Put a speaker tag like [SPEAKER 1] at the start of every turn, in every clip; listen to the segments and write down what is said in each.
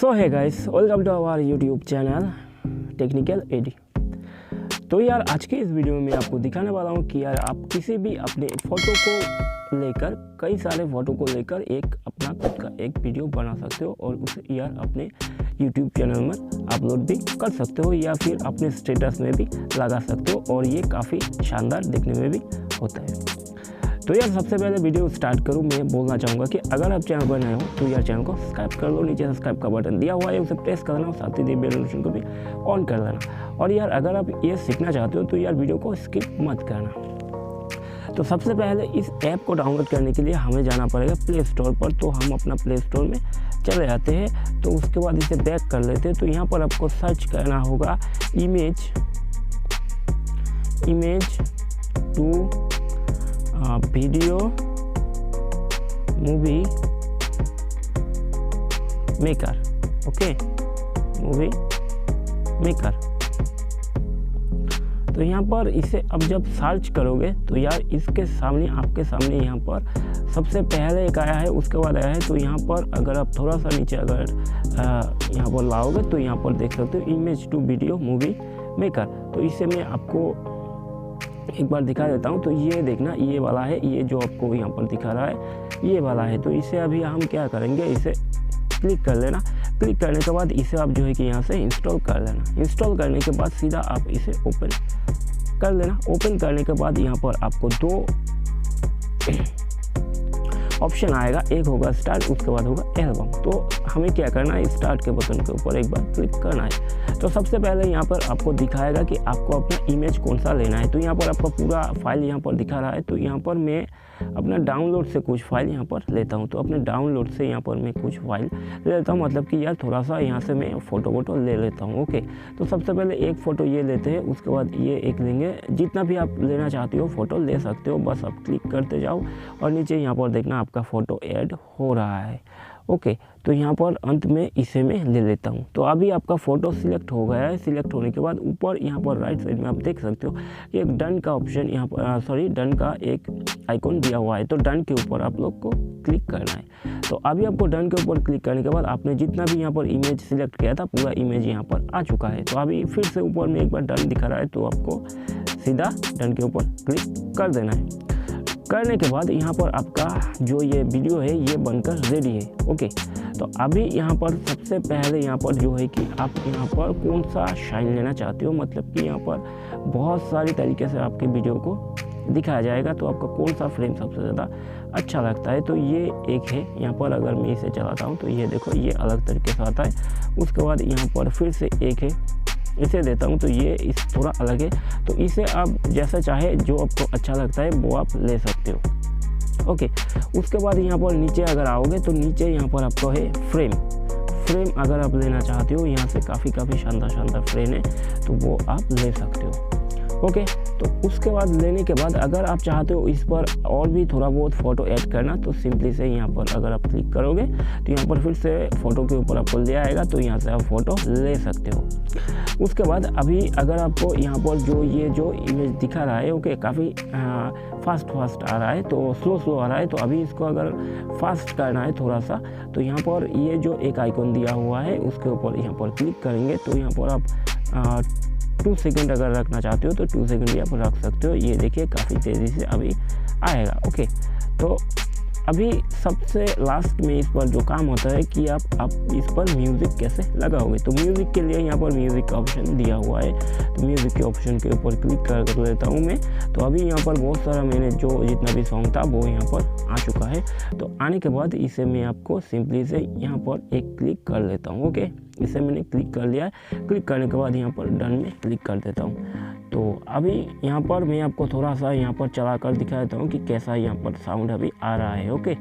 [SPEAKER 1] सो है guys, welcome to our YouTube channel technical AD. तो यार आज के इस वीडियो में मैं आपको दिखाने वाला हूँ कि यार आप किसी भी अपने फ़ोटो को लेकर, कई सारे फ़ोटो को लेकर एक अपना खुद का एक वीडियो बना सकते हो और उसे यार अपने यूट्यूब चैनल में अपलोड भी कर सकते हो या फिर अपने स्टेटस में भी लगा सकते हो और ये काफ़ी शानदार देखने में भी होता है। तो यार सबसे पहले वीडियो स्टार्ट करूँ, मैं बोलना चाहूँगा कि अगर आप चैनल पर नए हो तो यार चैनल को सब्सक्राइब कर लो। नीचे सब्सक्राइब का बटन दिया हुआ है, उसे प्रेस कर देना और साथ ही बेल नोटिफिकेशन को भी ऑन कर देना। और यार अगर आप ये सीखना चाहते हो तो यार वीडियो को स्किप मत करना। तो सबसे पहले इस ऐप को डाउनलोड करने के लिए हमें जाना पड़ेगा प्ले स्टोर पर। तो हम अपना प्ले स्टोर में चले जाते हैं। तो उसके बाद इसे बैक कर लेते हैं। तो यहाँ पर आपको सर्च करना होगा image to video movie maker. Okay, movie maker. तो यहाँ पर इसे अब जब सर्च करोगे तो यार इसके सामने, आपके सामने यहाँ पर सबसे पहले एक आया है, उसके बाद आया है। तो यहाँ पर अगर आप थोड़ा सा नीचे अगर यहाँ पर लाओगे तो यहाँ पर देख सकते हो image to video movie maker. तो इसे मैं आपको एक बार दिखा देता हूँ। तो ये देखना, ये वाला है, ये जो आपको यहाँ पर दिखा रहा है ये वाला है। तो इसे अभी हम क्या करेंगे, इसे क्लिक कर लेना। क्लिक करने के बाद इसे आप जो है कि यहाँ से इंस्टॉल कर लेना। इंस्टॉल करने के बाद सीधा आप इसे ओपन कर लेना। ओपन करने के बाद यहाँ पर आपको दो ऑप्शन आएगा, एक होगा स्टार्ट, उसके बाद होगा एल्बम। तो हमें क्या करना है, स्टार्ट के बटन के ऊपर एक बार क्लिक करना है। तो सबसे पहले यहाँ पर आपको दिखाएगा कि आपको अपना इमेज कौन सा लेना है। तो यहाँ पर आपका पूरा फाइल यहाँ पर दिखा रहा है। तो यहाँ पर मैं अपना डाउनलोड से कुछ फाइल यहाँ पर लेता हूँ। तो अपने डाउनलोड से यहाँ पर मैं कुछ फाइल ले लेता हूँ, मतलब कि यार थोड़ा सा यहाँ से मैं फ़ोटो ले लेता हूँ। ओके, तो सबसे पहले एक फ़ोटो ये लेते हैं, उसके बाद ये एक लेंगे। जितना भी आप लेना चाहते हो फ़ोटो ले सकते हो, बस आप क्लिक करते जाओ और नीचे यहाँ पर देखना आपका फ़ोटो ऐड हो रहा है। ओके, तो यहाँ पर अंत में इसे मैं ले लेता हूँ। तो अभी आपका फ़ोटो सिलेक्ट हो गया है। सिलेक्ट होने के बाद ऊपर यहाँ पर राइट साइड में आप देख सकते हो एक डन का ऑप्शन यहाँ पर डन का एक आइकॉन दिया हुआ है। तो डन के ऊपर आप लोग को क्लिक करना है। तो अभी आपको डन के ऊपर क्लिक करने के बाद आपने जितना भी यहाँ पर इमेज सिलेक्ट किया था पूरा इमेज यहाँ पर आ चुका है। तो अभी फिर से ऊपर में एक बार डन दिखा रहा है, तो आपको सीधा डन के ऊपर क्लिक कर देना है। करने के बाद यहाँ पर आपका जो ये वीडियो है ये बनकर रेडी है। ओके, तो अभी यहाँ पर सबसे पहले यहाँ पर जो है कि आप यहाँ पर कौन सा शाइन लेना चाहते हो, मतलब कि यहाँ पर बहुत सारी तरीके से आपके वीडियो को दिखाया जाएगा। तो आपका कौन सा फ्रेम सबसे ज़्यादा अच्छा लगता है। तो ये एक है, यहाँ पर अगर मैं इसे चलाता हूँ तो ये देखो ये अलग तरीके से आता है। उसके बाद यहाँ पर फिर से एक है, इसे देता हूँ तो ये इस थोड़ा अलग है। तो इसे आप जैसा चाहे, जो आपको अच्छा लगता है वो आप ले सकते हो। ओके, उसके बाद यहाँ पर नीचे अगर आओगे तो नीचे यहाँ पर आपको है फ्रेम अगर आप लेना चाहते हो, यहाँ से काफ़ी शानदार फ्रेम है, तो वो आप ले सकते हो। ओके, तो उसके बाद लेने के बाद अगर आप चाहते हो इस पर और भी थोड़ा बहुत फ़ोटो ऐड करना, तो सिंपली से यहाँ पर अगर आप क्लिक करोगे तो यहाँ पर फिर से फ़ोटो के ऊपर आपको ले आएगा। तो यहाँ से आप फ़ोटो ले सकते हो। उसके बाद अभी अगर आपको यहाँ पर ये जो इमेज दिखा रहा है, ओके, काफ़ी फास्ट आ रहा है, तो स्लो आ रहा है। तो अभी इसको अगर फास्ट करना है थोड़ा सा, तो यहाँ पर ये जो एक आइकॉन दिया हुआ है उसके ऊपर यहाँ पर क्लिक करेंगे। तो यहाँ पर आप 2 सेकंड अगर रखना चाहते हो तो 2 सेकंड भी आप रख सकते हो। ये देखिए काफ़ी तेज़ी से अभी आएगा। ओके, तो अभी सबसे लास्ट में इस पर जो काम होता है कि आप इस पर म्यूज़िक कैसे लगाओगे। तो म्यूज़िक के लिए यहाँ पर म्यूज़िक का ऑप्शन दिया हुआ है। तो म्यूज़िक के ऑप्शन के ऊपर क्लिक कर लेता हूँ मैं। तो अभी यहाँ पर बहुत सारा मैंने जो जितना भी सॉन्ग था वो यहाँ पर आ चुका है। तो आने के बाद इसे मैं आपको सिंपली से यहाँ पर एक क्लिक कर लेता हूँ। ओके, इसे मैंने क्लिक कर लिया है। क्लिक करने के बाद यहाँ पर डन में क्लिक कर देता हूँ। तो अभी यहाँ पर मैं आपको थोड़ा सा यहाँ पर चला कर दिखा देता हूँ कि कैसा यहाँ पर साउंड अभी आ रहा है। ओके,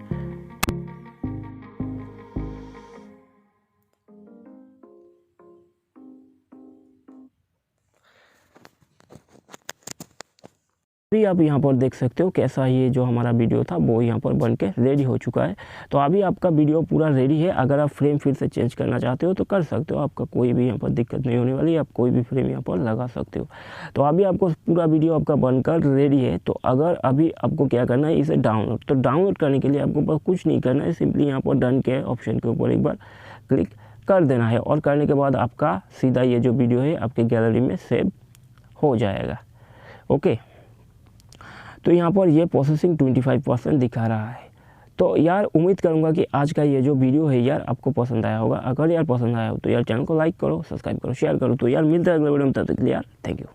[SPEAKER 1] अभी आप यहाँ पर देख सकते हो कैसा ये जो हमारा वीडियो था वो यहाँ पर बन के रेडी हो चुका है। तो अभी आपका वीडियो पूरा रेडी है। अगर आप फ्रेम फिर से चेंज करना चाहते हो तो कर सकते हो, आपका कोई भी यहाँ पर दिक्कत नहीं होने वाली, आप कोई भी फ्रेम यहाँ पर लगा सकते हो। तो अभी आपको पूरा वीडियो आपका बनकर रेडी है। तो अगर अभी आपको क्या करना है, इसे डाउनलोड, तो डाउनलोड करने के लिए आपको बस कुछ नहीं करना है, सिंपली यहाँ पर डन के ऑप्शन के ऊपर एक बार क्लिक कर देना है और करने के बाद आपका सीधा ये जो वीडियो है आपके गैलरी में सेव हो जाएगा। ओके, तो यहाँ पर ये प्रोसेसिंग 25% दिखा रहा है। तो यार उम्मीद करूँगा कि आज का ये जो वीडियो है यार आपको पसंद आया होगा। अगर यार पसंद आया हो तो यार चैनल को लाइक करो, सब्सक्राइब करो, शेयर करो। तो यार मिलते हैं अगले वीडियो में, तब तक के लिए यार थैंक यू।